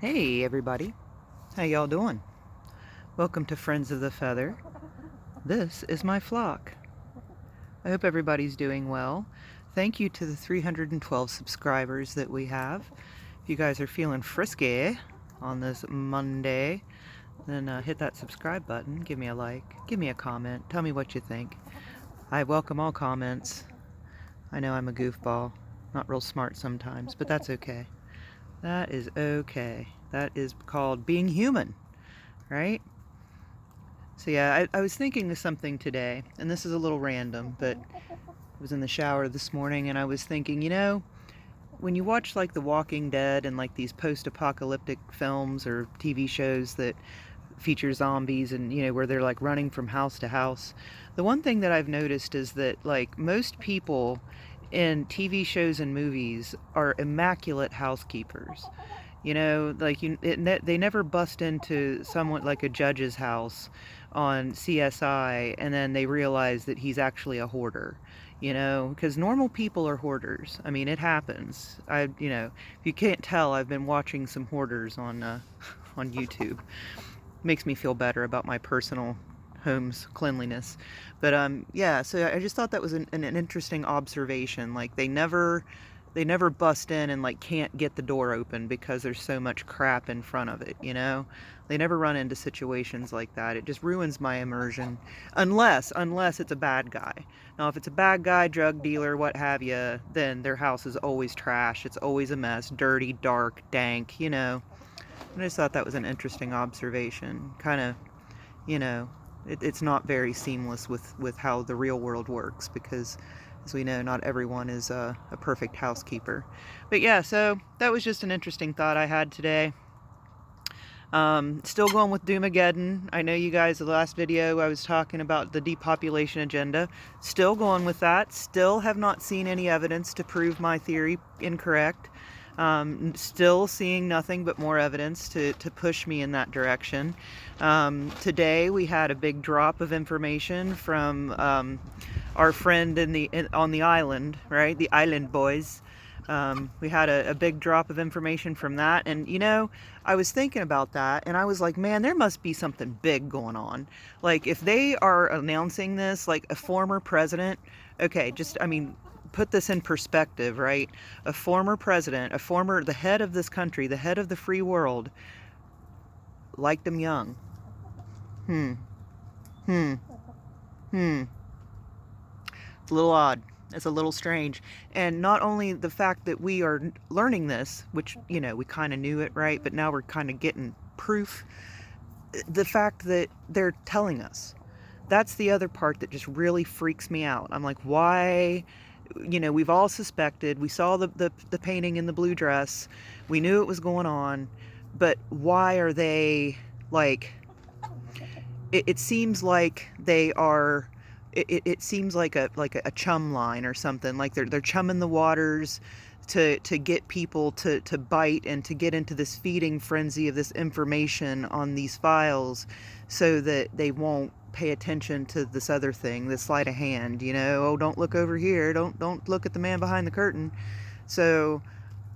Hey everybody, how y'all doing? Welcome to Friends of the Feather. This is my flock. I hope everybody's doing well. Thank you to the 312 subscribers that we have. If you guys are feeling frisky on this Monday, then hit that subscribe button, give me a like, give me a comment, tell me what you think. I welcome all comments. I know I'm a goofball, not real smart sometimes, but that's okay. That is okay. That is called being human, right? So yeah, I was thinking of something today, and this is a little random, but I was in the shower this morning and I was thinking, when you watch like The Walking Dead and like these post-apocalyptic films or TV shows that feature zombies and, where they're like running from house to house, the one thing that I've noticed is that like most people in TV shows and movies are immaculate housekeepers. They never bust into someone like a judge's house on CSI and then they realize that he's actually a hoarder. Because normal people are hoarders. I mean, it happens. If you can't tell, I've been watching some hoarders on on YouTube. Makes me feel better about my personal home's cleanliness. But yeah, so I just thought that was an interesting observation. Like they never bust in and like can't get the door open because there's so much crap in front of it. They never run into situations like that. It just ruins my immersion, unless it's a bad guy. Now if it's a bad guy, drug dealer, what have you, then their house is always trash. It's always a mess, dirty, dark, dank. I just thought that was an interesting observation. Kind of, it's not very seamless with how the real world works because, as we know, not everyone is a perfect housekeeper. But yeah, so that was just an interesting thought I had today. Still going with Doomageddon. I know you guys, the last video I was talking about the depopulation agenda. Still going with that. Still have not seen any evidence to prove my theory incorrect. Still seeing nothing but more evidence to push me in that direction. Today we had a big drop of information from our friend on the island, right? The island boys. We had a big drop of information from that, and I was thinking about that and I was like, man, there must be something big going on. Like if they are announcing this, like a former president, okay, put this in perspective, right? A former president, the head of this country, the head of the free world, liked him young. It's a little odd. It's a little strange. And not only the fact that we are learning this, which, we kind of knew it, right? But now we're kind of getting proof. The fact that they're telling us. That's the other part that just really freaks me out. I'm like, why? We've all suspected. We saw the painting in the blue dress. We knew it was going on. But why are they, like... It seems like they are... It seems like a chum line or something. Like they're chumming the waters to get people to bite and to get into this feeding frenzy of this information on these files so that they won't pay attention to this other thing, this sleight of hand, oh, don't look over here, don't look at the man behind the curtain. So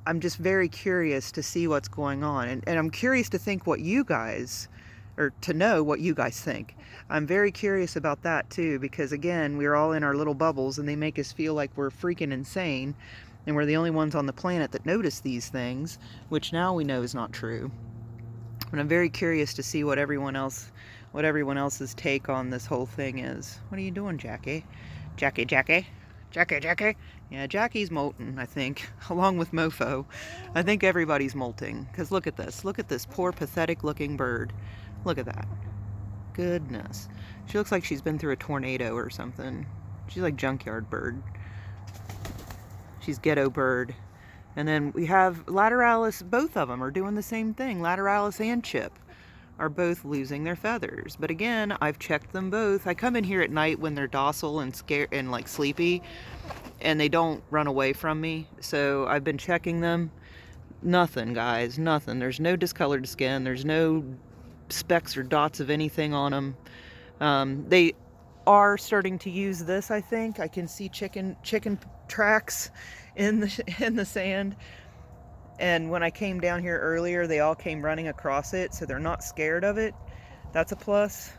I'm just very curious to see what's going on, and I'm curious to think what you guys, or to know what you guys think. I'm very curious about that too, because again, we're all in our little bubbles and they make us feel like we're freaking insane and we're the only ones on the planet that notice these things, which now we know is not true. And I'm very curious to see what everyone else's take on this whole thing is. What are you doing, Jackie? Jackie? Yeah, Jackie's molting, I think, along with Mofo. I think everybody's molting, because look at this poor pathetic looking bird. Look at that. Goodness. She looks like she's been through a tornado or something. She's like junkyard bird. She's ghetto bird. And then we have Lateralis, both of them are doing the same thing. Lateralis and Chip are both losing their feathers. But again, I've checked them both. I come in here at night when they're docile and scared and like sleepy, and they don't run away from me. So I've been checking them. Nothing, guys, nothing. There's no discolored skin. There's no specks or dots of anything on them. They are starting to use this, I think. I can see chicken tracks in the sand. And when I came down here earlier, they all came running across it, so they're not scared of it. That's a plus,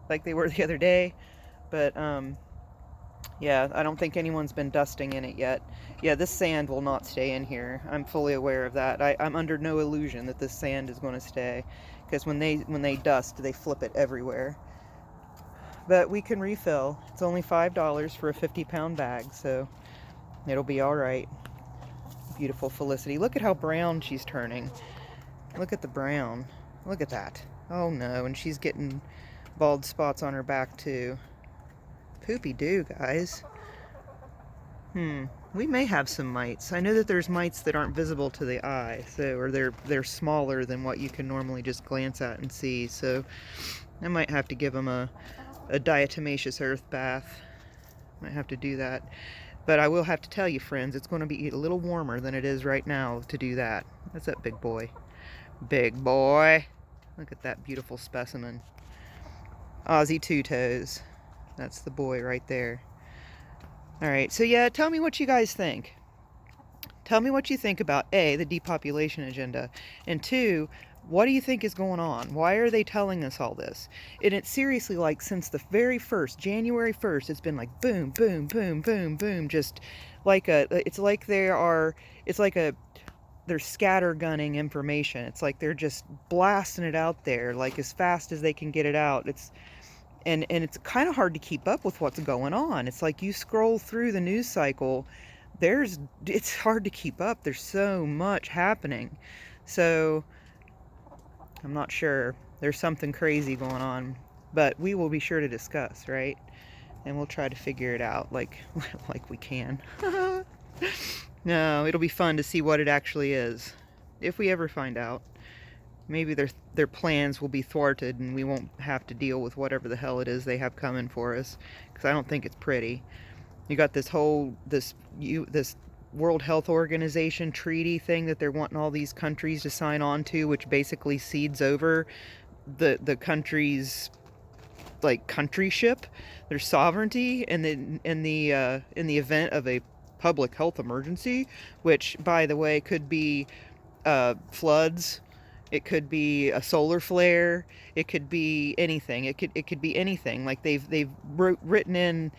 like they were the other day. But yeah, I don't think anyone's been dusting in it yet. Yeah, this sand will not stay in here. I'm fully aware of that. I'm under no illusion that this sand is going to stay, because when they dust, they flip it everywhere. But we can refill. It's only $5 for a 50-pound bag, so it'll be all right. Beautiful Felicity. Look at how brown she's turning. Look at the brown. Look at that. Oh no, and she's getting bald spots on her back too. Poopy doo, guys. We may have some mites. I know that there's mites that aren't visible to the eye, so, or they're smaller than what you can normally just glance at and see, so I might have to give them a diatomaceous earth bath. Might have to do that. But I will have to tell you, friends, it's going to be a little warmer than it is right now to do that. That's that big boy. Big boy. Look at that beautiful specimen. Aussie two-toes. That's the boy right there. Alright, so yeah, tell me what you guys think. Tell me what you think about A, the depopulation agenda, and 2, what do you think is going on? Why are they telling us all this? And it's seriously like since the very first, January 1st, it's been like boom, boom, boom, boom, boom, just like they're scattergunning information. It's like they're just blasting it out there like as fast as they can get it out. And it's kind of hard to keep up with what's going on. It's like you scroll through the news cycle, it's hard to keep up. There's so much happening. So I'm not sure. There's something crazy going on, but we will be sure to discuss, right? And we'll try to figure it out like we can. No, it'll be fun to see what it actually is, if we ever find out. Maybe their plans will be thwarted and we won't have to deal with whatever the hell it is they have coming for us, because I don't think it's pretty. You got this World Health Organization treaty thing that they're wanting all these countries to sign on to, which basically cedes over the country's like countryship, their sovereignty, and then in the event of a public health emergency, which by the way could be floods. It could be a solar flare. It could be anything. It could be anything. Like they've written in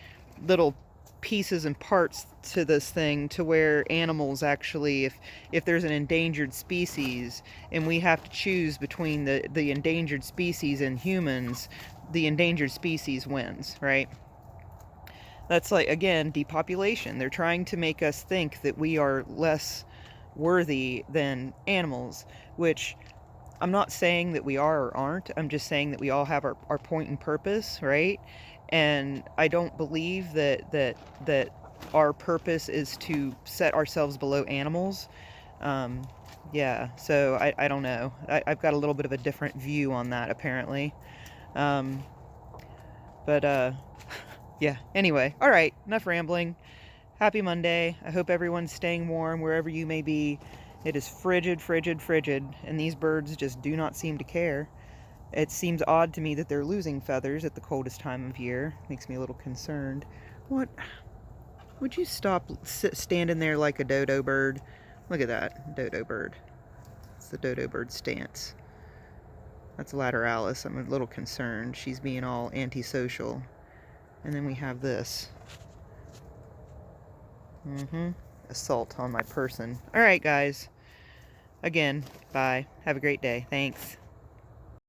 little pieces and parts to this thing to where animals actually, if there's an endangered species and we have to choose between the endangered species and humans, the endangered species wins, right? That's like, again, depopulation. They're trying to make us think that we are less worthy than animals, which I'm not saying that we are or aren't. I'm just saying that we all have our point and purpose, right? And I don't believe that our purpose is to set ourselves below animals. Yeah, so I don't know. I've got a little bit of a different view on that, apparently. Yeah, anyway. All right, enough rambling. Happy Monday. I hope everyone's staying warm wherever you may be. It is frigid, frigid, frigid, and these birds just do not seem to care. It seems odd to me that they're losing feathers at the coldest time of year. Makes me a little concerned. What? Would you stop standing there like a dodo bird? Look at that, dodo bird. It's the dodo bird stance. That's Lateralis. I'm a little concerned. She's being all antisocial. And then we have this. Assault on my person. Alright, guys. Again, bye. Have a great day. Thanks.